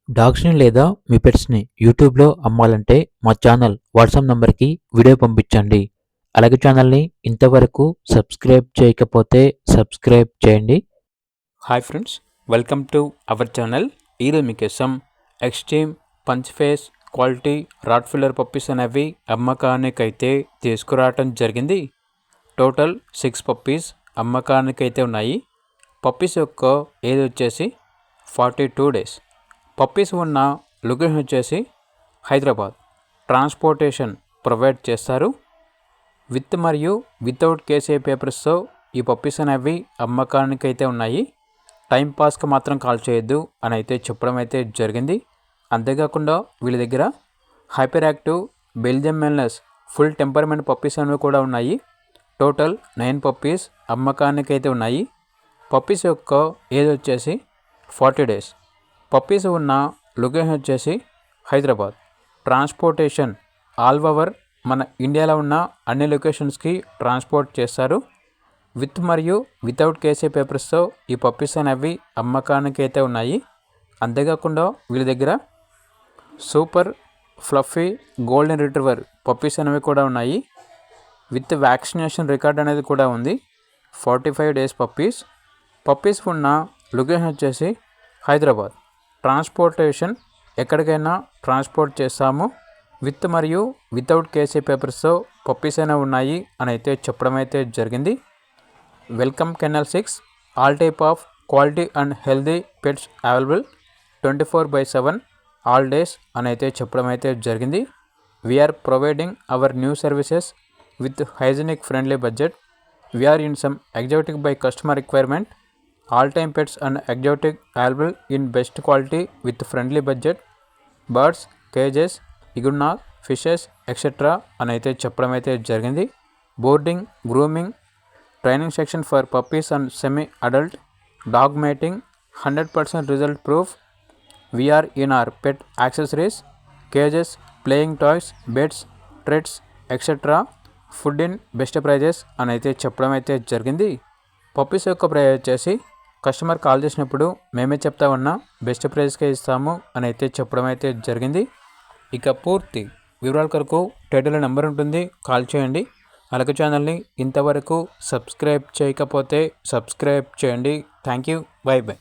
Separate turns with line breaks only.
డాగ్స్‌ని లేదా మీ పెట్స్‌ని యూట్యూబ్‌లో అమ్మాలంటే మా ఛానల్ వాట్సాప్ నంబర్‌కి వీడియో పంపించండి. అలాగే ఛానల్‌ని ఇంతవరకు సబ్స్క్రైబ్ చేయకపోతే సబ్స్క్రైబ్ చేయండి. Hi friends, welcome to our channel. ఈరోజు మీకోసం extreme punch face quality Rottweiler puppies అనేవి అమ్మకానికైతే తీసుకురావటం జరిగింది. టోటల్ 6 పప్పీస్ అమ్మకానికైతే ఉన్నాయి. పప్పీస్ యొక్క ఏజ్ వచ్చేసి 42 డేస్. పప్పీస్ ఉన్న లొకేషన్ వచ్చేసి హైదరాబాద్. ట్రాన్స్పోర్టేషన్ ప్రొవైడ్ చేస్తారు. విత్ మరియు వితౌట్ కేసీఐ పేపర్స్తో ఈ పప్పీస్ అనేవి అమ్మకానికి అయితే ఉన్నాయి. టైం పాస్కి మాత్రం కాల్ చేయొద్దు అని అయితే చెప్పడం అయితే జరిగింది. అంతేకాకుండా వీళ్ళ దగ్గర hyper active Belgium Malinois full temperament puppies అనేవి కూడా ఉన్నాయి. టోటల్ 9 పప్పీస్ అమ్మకానికి అయితే ఉన్నాయి. పప్పీస్ యొక్క ఏజ్ వచ్చేసి 40 డేస్. పప్పీస్ ఉన్న లొకేషన్ వచ్చేసి హైదరాబాద్. ట్రాన్స్పోర్టేషన్ ఆల్ ఓవర్ మన ఇండియాలో ఉన్న అన్ని లొకేషన్స్కి ట్రాన్స్పోర్ట్ చేస్తారు. విత్ మరియు వితౌట్ కేసీ పేపర్స్తో ఈ పప్పీస్ అనేవి అమ్మకానికి అయితే ఉన్నాయి. అంతేకాకుండా వీళ్ళ దగ్గర super fluffy golden retriever puppies అనేవి కూడా ఉన్నాయి. విత్ వ్యాక్సినేషన్ రికార్డ్ అనేది కూడా ఉంది. 45 డేస్ పప్పీస్. పప్పీస్ ఉన్న లొకేషన్ వచ్చేసి హైదరాబాద్. ట్రాన్స్పోర్టేషన్ ఎక్కడికైనా ట్రాన్స్పోర్ట్ చేస్తాము. విత్ మరియు వితౌట్ కేసీ పేపర్స్తో పప్పీస్ అయినా ఉన్నాయి అని అయితే చెప్పడం అయితే జరిగింది. Welcome kennel 6. All type of quality and healthy pets available 24/7 all days అని అయితే చెప్పడం అయితే జరిగింది. We're providing our new services with hygienic friendly budget. We are in some exotic by customer requirement. All time pets and exotic available in best quality with friendly budget. Birds, cages, iguana, fishes, etc. అని అయితే చెప్పడం అయితే జరిగింది. Boarding, grooming, training section for puppies and semi adult, dog mating, 100% result proof. We're in our pet accessories, cages, playing toys, beds, treats, etcetera. Food in best prices అని అయితే చెప్పడం అయితే జరిగింది. పప్పీస్ యొక్క ప్రైజ్ వచ్చేసి కస్టమర్ కాల్ చేసినప్పుడు మేమే చెప్తా ఉన్నా బెస్ట్ ప్రైజ్కే ఇస్తాము అని అయితే చెప్పడం అయితే జరిగింది. ఇక పూర్తి వివరాల కొరకు టైటిల్ నెంబర్ ఉంటుంది, కాల్ చేయండి. అలాగే ఛానల్ని ఇంతవరకు సబ్స్క్రైబ్ చేయకపోతే సబ్స్క్రైబ్ చేయండి. Thank you. By by.